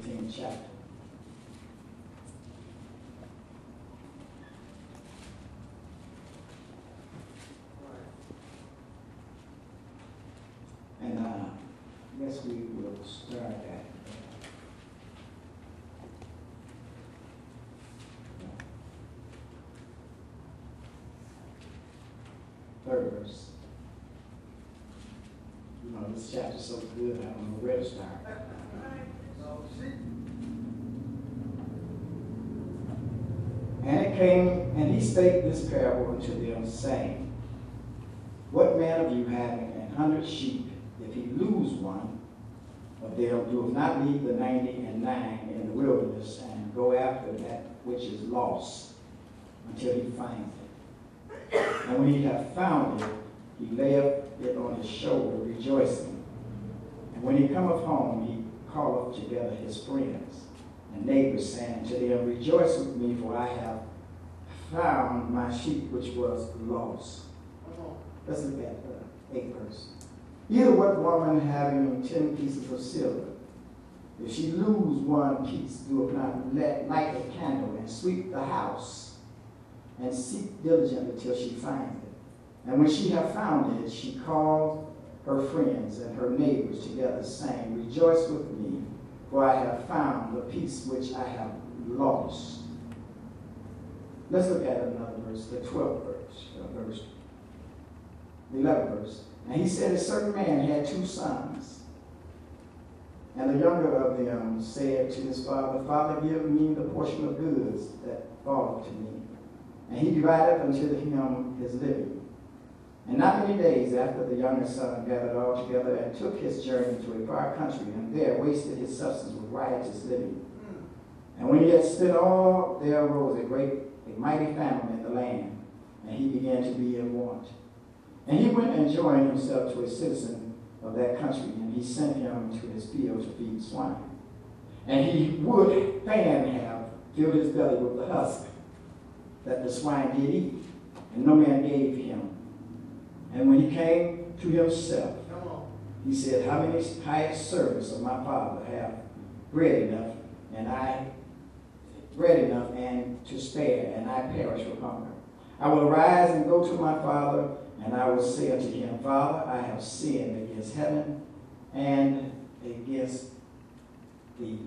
13th chapter. And I guess we will start at third verse. You know, this chapter's so good, I don't know where to start. And it came, and he spake this parable unto them, saying, What man of you having 100 sheep, if he lose one of them, doeth not leave the 99 in the wilderness, and go after that which is lost, until he find it? And when he hath found it, he layeth it on his shoulder, rejoicing. And when he cometh home, he calleth together his friends and neighbors, saying to them, Rejoice with me, for I have found my sheep which was lost. Let's look at the 8th verse. Either what woman having 10 pieces of silver, if she lose one piece, doeth not light a candle and sweep the house, and seek diligently till she find it. And when she have found it, she called her friends and her neighbors together, saying, Rejoice with me, for I have found the piece which I have lost. Let's look at another verse, the 12th verse, the 11th verse. And he said, A certain man had 2 sons. And the younger of them said to his father, Father, give me the portion of goods that falleth to me. And he divided unto him his living. And not many days after, the younger son gathered all together and took his journey to a far country, and there wasted his substance with riotous living. And when he had spent all, there arose a mighty famine in the land, and he began to be in want. And he went and joined himself to a citizen of that country, and he sent him to his field to feed swine. And he would fain have filled his belly with the husk that the swine did eat, and no man gave him. And when he came to himself, he said, How many hired servants of my father have bread enough and to spare, and I perish with hunger? I will arise and go to my father, and I will say unto him, Father, I have sinned against heaven and against thee.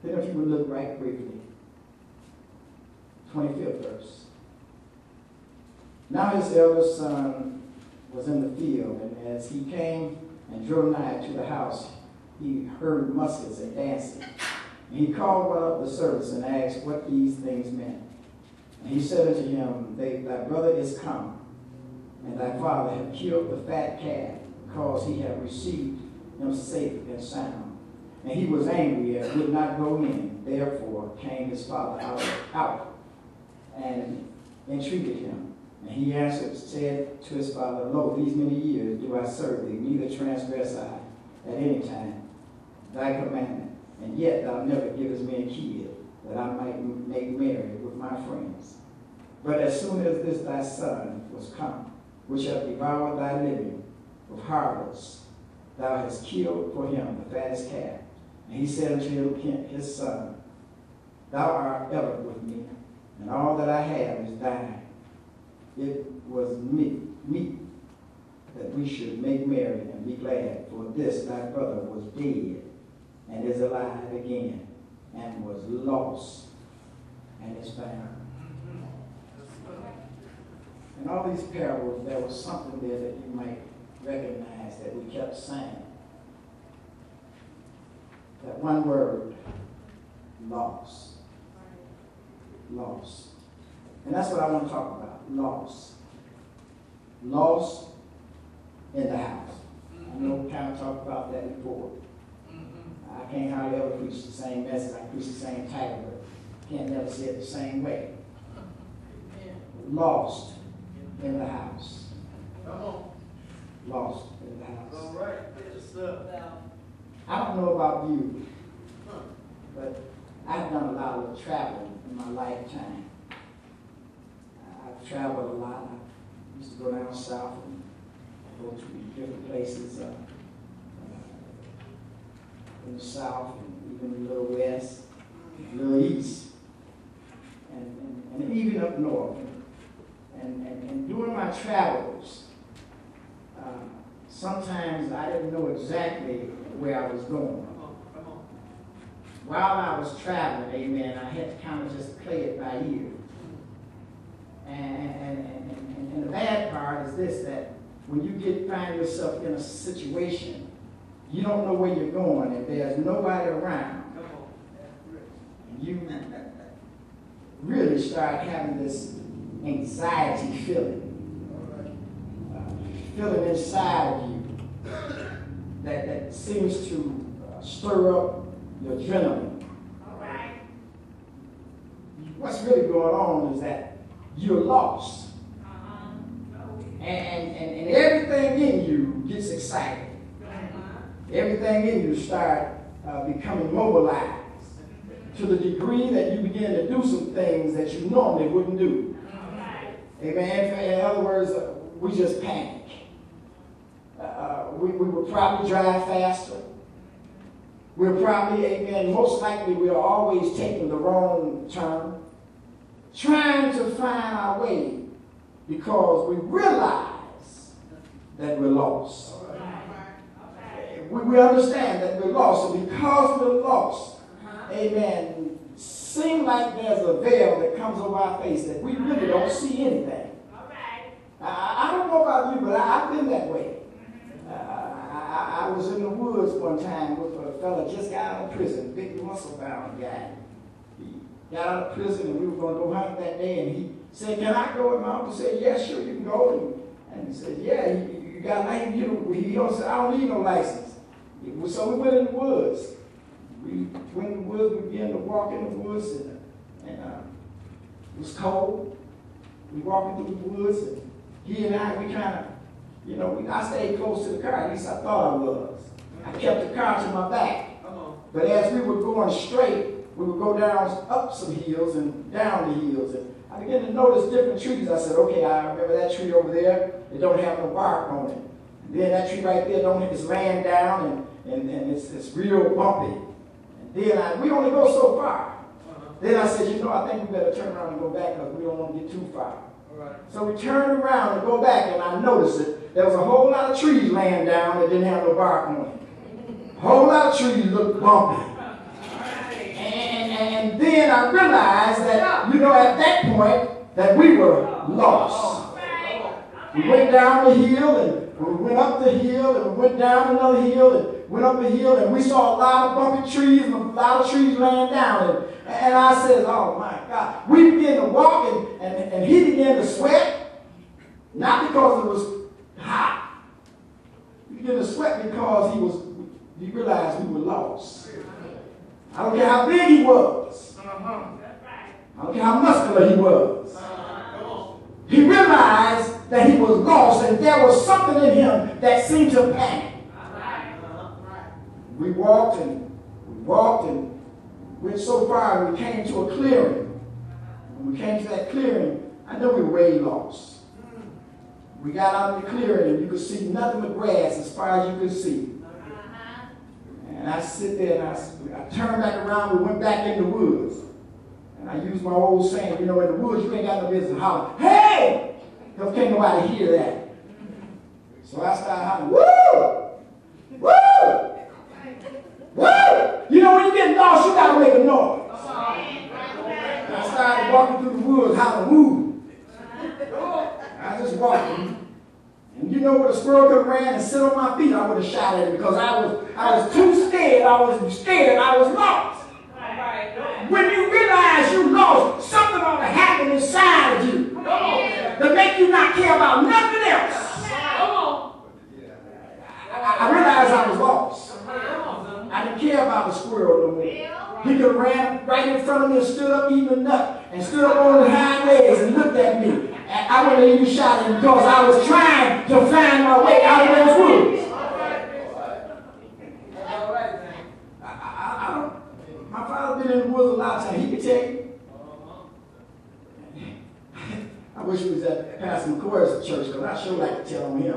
Then if you would look right briefly, 25th verse. Now his eldest son was in the field, and as he came and drew nigh to the house, he heard muskets and dancing. And he called one of the servants and asked what these things meant. And he said unto him, Thy brother is come, and thy father hath killed the fat calf, because he had received him safe and sound. And he was angry and would not go in. Therefore came his father out and entreated him. And he answered, said to his father, Lo, these many years do I serve thee, neither transgress I at any time thy commandment. And yet thou never givest me a kid, that I might make merry with my friends. But as soon as this thy son was come, which hath devoured thy living with harlots, thou hast killed for him the fattest calf. And he said unto his son, Thou art ever with me, and all that I have is thine. It was meet that we should make merry and be glad, for this thy brother was dead and is alive again, and was lost and is found. In all these parables, there was something there that you might recognize that we kept saying. That one word, lost. Lost. And that's what I want to talk about, lost. Lost in the house. I know we kind of talked about that before. I can't hardly ever preach the same message. I preach the same title, but can't never say it the same way. Lost in the house. Come on. Lost in the house. All right. Yes, sir. I don't know about you, but I've done a lot of traveling in my lifetime. I've traveled a lot. I used to go down south and go to different places in the south and even exactly where I was going. Come on. While I was traveling, amen, I had to kind of just play it by ear. And the bad part is this, that when you find yourself in a situation, you don't know where you're going, and there's nobody around. Come on. You really start having this anxiety feeling. Feeling inside of you that seems to stir up your adrenaline. All right. What's really going on is that you're lost. And everything in you gets excited. Everything in you start becoming mobilized to the degree that you begin to do some things that you normally wouldn't do. Amen. In other words, we just panic. We would probably drive faster. We're probably, amen, most likely we are always taking the wrong turn, trying to find our way because we realize that we're lost. We understand that we're lost, and because we're lost, amen, seem like there's a veil that comes over our face that we really don't see anything. I don't know about you, but I've been that way. I was in the woods one time with a fella just got out of prison, big muscle-bound guy. He got out of prison, and we were going to go hunt that day, and he said, "Can I go?" And my uncle said, "Yeah, sure, you can go." And he said, "Yeah, you got a license?" He said, "I don't need no license." So we went in the woods. We went in the woods, we began to walk in the woods, and it was cold. We walking through the woods, and he and I, we kind of, I stayed close to the car, at least I thought I was. I kept the car to my back. But as we were going straight, we would go down up some hills and down the hills. And I began to notice different trees. I said, okay, I remember that tree over there. It don't have no bark on it. And then that tree right there it's laying down and it's real bumpy. And then we only go so far. Then I said, I think we better turn around and go back because we don't want to get too far. So we turned around and go back, and I noticed it. There was a whole lot of trees laying down that didn't have no bark on it. A whole lot of trees looked bumpy. And then I realized that, at that point, that we were lost. We went down the hill, and we went up the hill, and we went down another hill, and went up a hill, and we saw a lot of bumpy trees and a lot of trees laying down. And I said, oh my God. We began to walk, and he began to sweat, not because it was hot. He began to sweat because he realized we were lost. I don't care how big he was. I don't care how muscular he was. He realized that he was lost, and there was something in him that seemed to panic. We walked and went so far, we came to a clearing. When we came to that clearing, I know we were way lost. We got out of the clearing, and you could see nothing but grass as far as you could see. And I sit there, and I turned back around. We went back in the woods. And I used my old saying, in the woods, you ain't got no business hollering, "Hey!" Because can't nobody hear that. So I started hollering, "Woo! Woo! Woo!" When you get lost, you got to make a noise. And I started walking through the woods, hollering, "Woo!" I just walking. And when a squirrel could have ran and sit on my feet, I would have shot at it because I was too scared. I was lost. When you realize you lost, something ought to happen inside of you to make you not care about nothing else. I realized I was lost. I didn't care about the squirrel no more. He could have ran right in front of me and stood up eating a nut and stood up on his hind legs and looked at me. And I wouldn't have even shot at him because I was trying to find my way out of those woods. My father been in the woods a lot of times. He could tell you. I wish we was at Pastor McCoy's church because I sure like to tell on him.